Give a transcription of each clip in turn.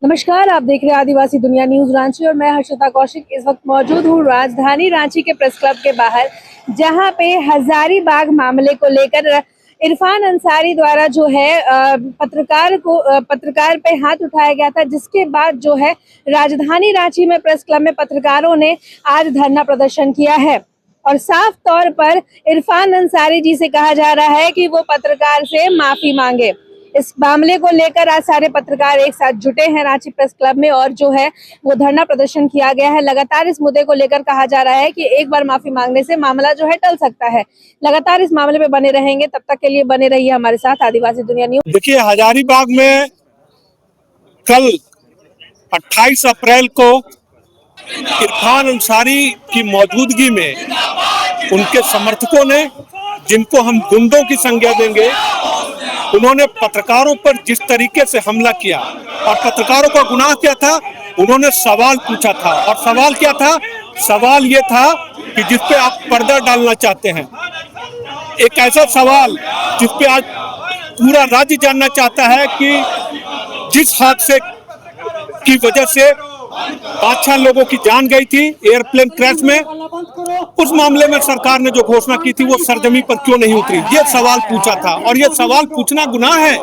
नमस्कार, आप देख रहे हैं आदिवासी दुनिया न्यूज रांची और मैं हर्षिता कौशिक इस वक्त मौजूद हूँ राजधानी रांची के प्रेस क्लब के बाहर, जहां पे हजारीबाग मामले को लेकर इरफान अंसारी द्वारा जो है पत्रकार पे हाथ उठाया गया था, जिसके बाद जो है राजधानी रांची में प्रेस क्लब में पत्रकारों ने आज धरना प्रदर्शन किया है और साफ तौर पर इरफान अंसारी जी से कहा जा रहा है कि वो पत्रकार से माफी मांगे। इस मामले को लेकर आज सारे पत्रकार एक साथ जुटे हैं रांची प्रेस क्लब में और जो है वो धरना प्रदर्शन किया गया है। लगातार इस मुद्दे को लेकर कहा जा रहा है कि एक बार माफी मांगने से मामला जो है टल सकता है। लगातार इस मामले में बने रहेंगे, तब तक के लिए बने रहिए हमारे साथ आदिवासी दुनिया न्यूज। देखिए, हजारीबाग में कल 28 अप्रैल को इरफान अंसारी की मौजूदगी में उनके समर्थकों ने, जिनको हम गुंडों की संज्ञा देंगे, उन्होंने पत्रकारों पर जिस तरीके से हमला किया और पत्रकारों का गुनाह क्या था, उन्होंने सवाल पूछा था। और सवाल क्या था? सवाल ये था कि जिस पे आप पर्दा डालना चाहते हैं, एक ऐसा सवाल जिस पे आज पूरा राज्य जानना चाहता है कि जिस हादसे की वजह से 5-6 लोगों की जान गई थी एयरप्लेन क्रैश में, उस मामले में सरकार ने जो घोषणा की थी वो सरजमी पर क्यों नहीं उतरी, ये सवाल पूछा था। और ये सवाल पूछना गुनाह है।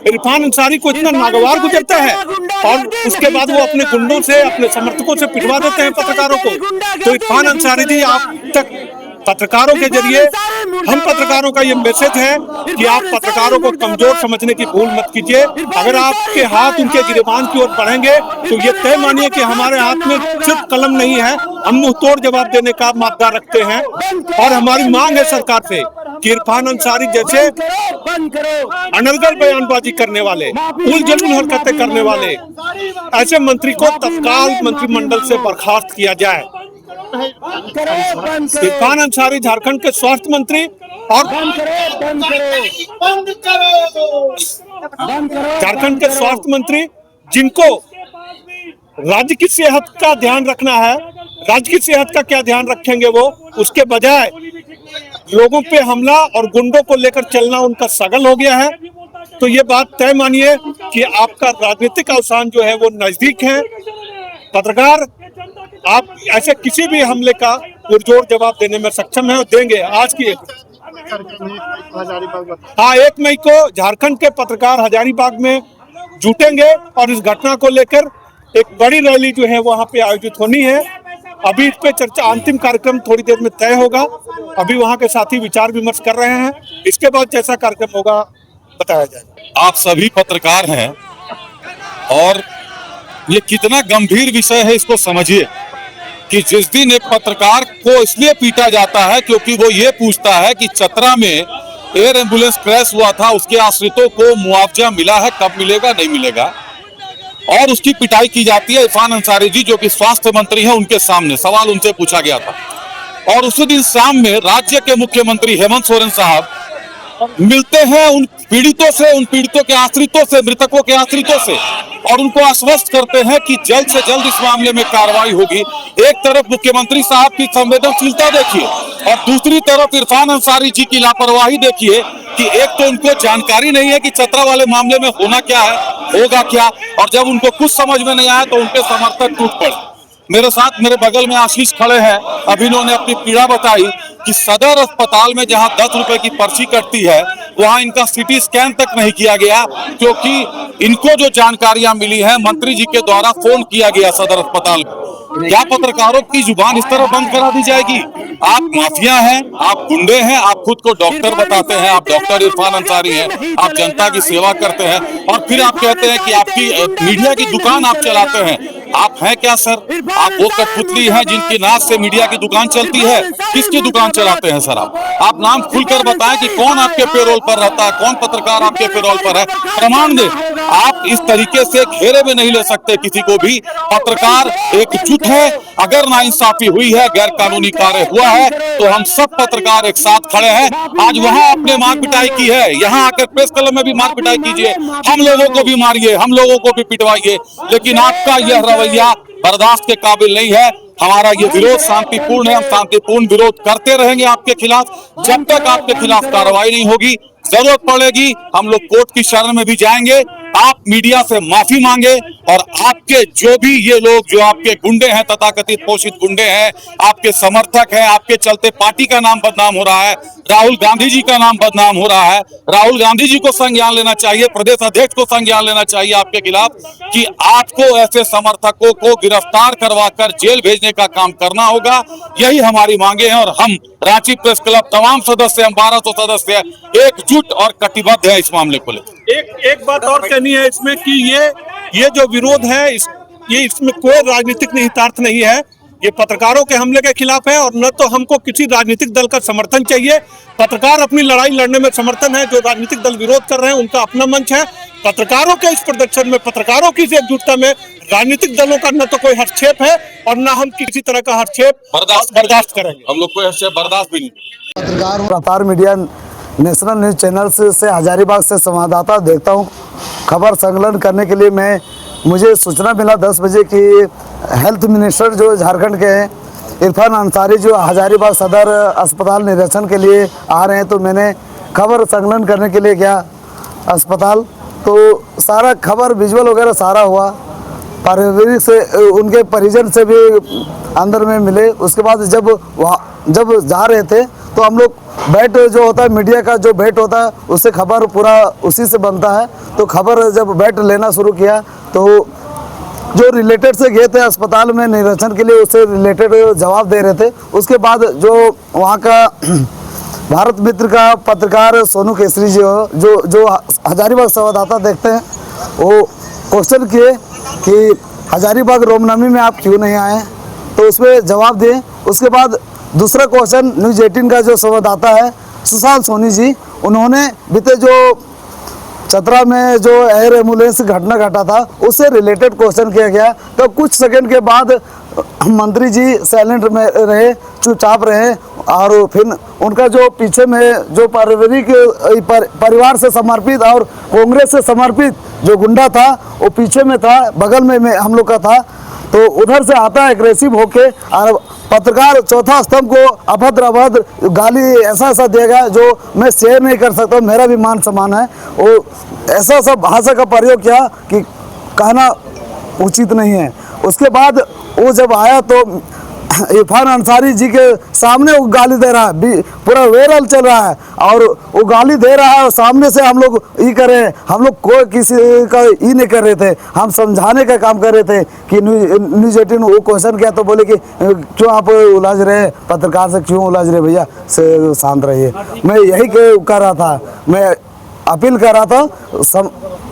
इरफान अंसारी को इतना नागवार गुजरता है और उसके बाद वो अपने गुंडों से, अपने समर्थकों से पिटवा देते हैं पत्रकारों को। तो इरफान अंसारी जी, आप तक पत्रकारों के जरिए हम पत्रकारों का ये मैसेज है कि आप पत्रकारों को कमजोर समझने की भूल मत कीजिए। अगर आपके हाथ उनके गिरबान की ओर बढ़ेंगे तो ये तय मानिए कि हमारे हाथ में सिर्फ कलम नहीं है, हम मुंहतोड़ जवाब देने का मादा रखते हैं। और हमारी मांग है सरकार से कि इरफान अंसारी जैसे अनर्गल बयानबाजी करने वाले, उलझुल हरकतें करने वाले ऐसे मंत्री को तत्काल मंत्रिमंडल से बर्खास्त किया जाए। इरफान अंसारी झारखंड के स्वास्थ्य मंत्री और झारखंड के स्वास्थ्य मंत्री, जिनको राज्य की सेहत का ध्यान रखना है, राज्य की सेहत का क्या ध्यान रखेंगे वो, उसके बजाय लोगों पे हमला और गुंडों को लेकर चलना उनका सगल हो गया है। तो ये बात तय मानिए कि आपका राजनीतिक अवसान जो है वो नजदीक है। पत्रकार, आप ऐसे किसी भी हमले का पुरजोर जवाब देने में सक्षम है और देंगे। आज की 1 मई को झारखंड के पत्रकार हजारीबाग में जुटेंगे और इस घटना को लेकर एक बड़ी रैली जो है वहां पे आयोजित होनी है। अभी इस पे चर्चा, अंतिम कार्यक्रम थोड़ी देर में तय होगा। अभी वहां के साथी विचार विमर्श कर रहे हैं, इसके बाद जैसा कार्यक्रम होगा बताया जाएगा। आप सभी पत्रकार हैं और ये कितना गंभीर विषय है इसको समझिए कि जिस दिन एक पत्रकार को इसलिए पीटा जाता है क्योंकि वो ये पूछता है कि चतरा में एयर एम्बुलेंस क्रैश हुआ था, उसके आश्रितों को मुआवजा मिला है, कब मिलेगा, नहीं मिलेगा, और उसकी पिटाई की जाती है। इरफान अंसारी जी जो कि स्वास्थ्य मंत्री हैं, उनके सामने सवाल उनसे पूछा गया था और उसी दिन शाम में राज्य के मुख्यमंत्री हेमंत सोरेन साहब मिलते हैं उन पीड़ितों से, उन पीड़ितों के आश्रितों से, मृतकों के आश्रितों से, और उनको आश्वस्त करते हैं कि जल्द से जल्द इस मामले में कार्रवाई होगी। एक तरफ मुख्यमंत्री साहब की संवेदनशीलता देखिए और दूसरी तरफ इरफान अंसारी जी की लापरवाही देखिए कि एक तो उनको जानकारी नहीं है कि चतरा वाले मामले में होना क्या है, होगा क्या, और जब उनको कुछ समझ में नहीं आया तो उनके समर्थक टूट पड़े। मेरे साथ मेरे बगल में आशीष खड़े हैं। अभी इन्होंने अपनी पीड़ा बताई कि सदर अस्पताल में जहां 10 रुपए की पर्ची कटती है, वहां इनका सीटी स्कैन तक नहीं किया गया क्योंकि इनको जो जानकारियां मिली हैं मंत्री जी के द्वारा फोन किया गया सदर अस्पताल में। क्या पत्रकारों की जुबान इस तरह बंद करा दी जाएगी? आप माफिया हैं, आप गुंडे हैं, आप खुद को डॉक्टर बताते हैं, आप डॉक्टर इरफान अंसारी हैं, आप जनता की सेवा करते हैं और फिर आप कहते हैं कि आपकी मीडिया की दुकान आप चलाते हैं। आप हैं क्या सर? आप वो कठपुतली हैं जिनकी नाच से मीडिया की दुकान चलती है? किसकी दुकान चलाते हैं सर आप नाम खुलकर बताएं कि कौन आपके पेरोल पर रहता है, कौन पत्रकार आपके पेरोल पर है, प्रमाण दे। आप इस तरीके से घेरे में नहीं ले सकते किसी को भी। पत्रकार एकजुट है, अगर नाइंसाफी हुई है, गैर कानूनी कार्य हुआ है तो हम सब पत्रकार एक साथ खड़े हैं। आज वहां आपने मार पिटाई की है, यहाँ आकर प्रेस क्लब में भी मार पिटाई कीजिए, हम लोगों को भी मारिए, हम लोगों को भी पिटवाइए, लेकिन आपका यह रवैया बर्दाश्त के काबिल नहीं है। हमारा ये विरोध शांतिपूर्ण है, हम शांतिपूर्ण विरोध करते रहेंगे आपके खिलाफ जब तक आपके खिलाफ कार्रवाई नहीं होगी। जरूरत पड़ेगी हम लोग कोर्ट की शरण में भी जाएंगे। आप मीडिया से माफी मांगे और आपके जो भी ये लोग जो आपके गुंडे हैं, तथाकथित पोषित गुंडे हैं, आपके समर्थक हैं, आपके चलते पार्टी का नाम बदनाम हो रहा है, राहुल गांधी जी का नाम बदनाम हो रहा है। राहुल गांधी जी को संज्ञान लेना चाहिए, प्रदेश अध्यक्ष को संज्ञान लेना चाहिए आपके खिलाफ कि आपको ऐसे समर्थकों को गिरफ्तार करवाकर जेल भेजने का काम करना होगा। यही हमारी मांगे हैं और हम रांची प्रेस क्लब तमाम सदस्य, हम 1200 सदस्य एकजुट और कटिबद्ध है इस मामले को लेकर। एक बात और कहनी है इसमें कि ये जो विरोध है ये इसमें कोई राजनीतिक निहितार्थ नहीं है। ये पत्रकारों के हमले के खिलाफ है और न तो हमको किसी राजनीतिक दल का समर्थन चाहिए। पत्रकार अपनी लड़ाई लड़ने में समर्थन है, जो राजनीतिक दल विरोध कर रहे हैं उनका अपना मंच है। पत्रकारों के इस प्रदर्शन में, पत्रकारों की इस एकजुटता में राजनीतिक दलों का न तो कोई हस्तक्षेप है और न हम किसी तरह का हस्तक्षेप बर्दाश्त करेंगे। हम लोग कोई हस्तक्षेप बर्दाश्त भी नहीं। पत्रकार प्रसार मीडिया नेशनल न्यूज चैनल से हजारीबाग से संवाददाता देखता हूँ। खबर संकलन करने के लिए मुझे सूचना मिला 10 बजे कि हेल्थ मिनिस्टर जो झारखंड के हैं इरफान अंसारी जो हजारीबाग सदर अस्पताल निरीक्षण के लिए आ रहे हैं, तो मैंने खबर संकलन करने के लिए गया अस्पताल। तो सारा खबर विजुअल वगैरह सारा हुआ, पारिवारिक से उनके परिजन से भी अंदर में मिले। उसके बाद जब जा रहे थे तो हम लोग बैट जो होता है मीडिया का जो बैट होता है उससे खबर पूरा उसी से बनता है। तो खबर जब बैट लेना शुरू किया तो जो रिलेटेड से गए थे अस्पताल में निरीक्षण के लिए उससे रिलेटेड जवाब दे रहे थे। उसके बाद जो वहाँ का भारत मित्र का पत्रकार सोनू केसरी जी जो हजारीबाग संवाददाता देखते हैं, वो क्वेश्चन किए कि हजारीबाग रामनवमी में आप क्यों नहीं आए, तो उसमें जवाब दिए। उसके बाद दूसरा क्वेश्चन न्यूज़ 18 का जो संवाददाता है सुशांत सोनी जी, उन्होंने बीते जो चतरा में जो एयर एम्बुलेंस घटना घटा था उससे रिलेटेड क्वेश्चन किया गया। तो कुछ सेकंड के बाद मंत्री जी साइलेंट में रहे, चुपचाप रहे और फिर उनका जो पीछे में जो पारिवारिक परिवार से समर्पित और कांग्रेस से समर्पित जो गुंडा था वो पीछे में था, बगल में हम लोग का था। तो उधर से आता है एग्रेसिव होके और पत्रकार चौथा स्तंभ को अभद्र गाली ऐसा देगा जो मैं शेयर नहीं कर सकता, मेरा भी मान सम्मान है। वो ऐसा सब भाषा का प्रयोग किया कि कहना उचित नहीं है। उसके बाद वो जब आया तो इरफान अंसारी जी के सामने वो गाली दे रहा है, पूरा वायरल चल रहा है और वो गाली दे रहा है और सामने से हम लोग ये कर रहे हैं। हम लोग कोई किसी का ये नहीं कर रहे थे, हम समझाने का काम कर रहे थे कि न्यूज़ 18 वो क्वेश्चन किया तो बोले कि क्यों आप उलझ रहे, पत्रकार से क्यों उलझ रहे, भैया से शांत रहिए। मैं यही कर रहा था, मैं अपील कर रहा था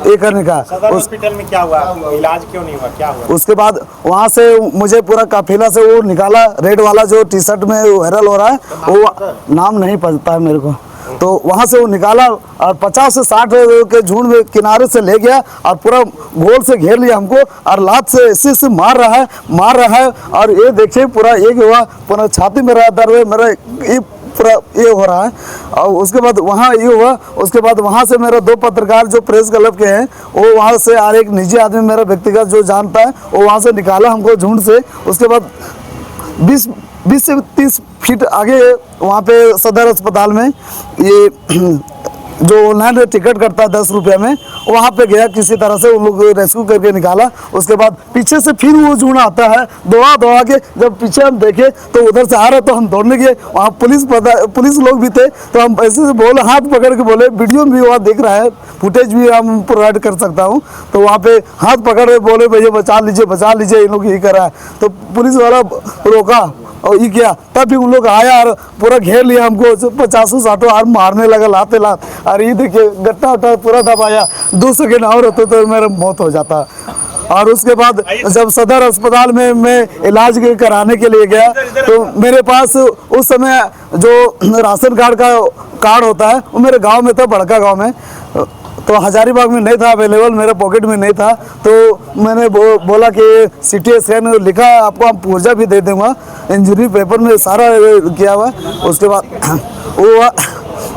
ये करने का। हॉस्पिटल में क्या हुआ, इलाज क्यों नहीं हुआ, क्या हुआ? उसके बाद वहाँ से मुझे पूरा काफिला से वो निकाला, रेड वाला जो टी शर्ट में वायरल हो रहा है, वो नाम नहीं पता है मेरे को। तो वहाँ से वो निकाला और 50 से 60 के झुंड में किनारे से ले गया और पूरा गोल से घेर लिया हमको और लात से ऐसे मार रहा है। और ये देखिए पूरा एक हुआ, पूरा छाती में रहा दर्द, मेरा ये पूरा ये हो रहा है। और उसके बाद वहाँ ये हुआ। उसके बाद वहाँ से मेरा 2 पत्रकार जो प्रेस क्लब के हैं वो वहाँ से और एक निजी आदमी मेरा व्यक्तिगत जो जानता है वो वहाँ से निकाला हमको झुंड से। उसके बाद 20 से 30 फीट आगे वहाँ पे सदर अस्पताल में ये जो ऑनलाइन टिकट करता है 10 रुपये में, वहाँ पे गया, किसी तरह से उन लोग रेस्क्यू करके निकाला। उसके बाद पीछे से फिर वो झुंड आता है दौड़ा के, जब पीछे हम देखे तो उधर से आ रहे तो हम दौड़ने गए। वहाँ पुलिस लोग भी थे तो हम ऐसे से बोले, हाथ पकड़ के बोले, वीडियो में भी वहाँ दिख रहा है, फुटेज भी हम प्रोवाइड कर सकता हूँ। तो वहाँ पे हाथ पकड़ के बोले भैया बचा लीजिए, इन लोग यही कर रहा है। तो पुलिस वाला रोका और ये किया, तब भी उन लोग आया और पूरा घेर लिया हमको, 50-60 और मारने लगा लाते और ये देखिए गट्टा पूरा दबाया। 2 सेकेंड और होते तो मेरा मौत हो जाता। और उसके बाद जब सदर अस्पताल में मैं इलाज कराने के लिए गया तो मेरे पास उस समय जो राशन कार्ड होता है वो मेरे गांव में था, बड़का गांव में, तो हजारीबाग में नहीं था अवेलेबल, मेरे पॉकेट में नहीं था। तो मैंने बोला कि CT स्कैन लिखा आपको, हम पुर्जा भी दे दूँगा, इंजरी पेपर में सारा किया हुआ। उसके बाद वो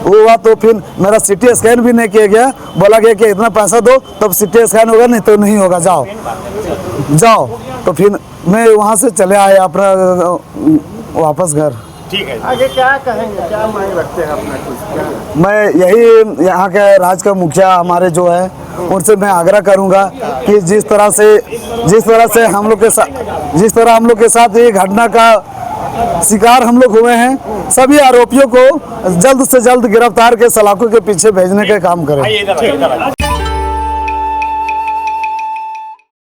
हुआ तो फिर मेरा CT स्कैन भी नहीं किया गया। बोला गया कि इतना पैसा दो तब CT स्कैन होगा, नहीं तो नहीं होगा, जाओ। तो फिर मैं वहाँ से चले आए अपना वापस घर। ठीक है। आगे क्या कहेंगे, क्या मांग रखते हैं अपना कुछ क्या? मैं यही यहाँ के राज्य का मुखिया हमारे जो है उनसे मैं आग्रह करूँगा कि जिस तरह से हम लोग के साथ ये घटना का शिकार हम लोग हुए हैं, सभी आरोपियों को जल्द से जल्द गिरफ्तार के सलाखों के पीछे भेजने का काम करें। आइए इधर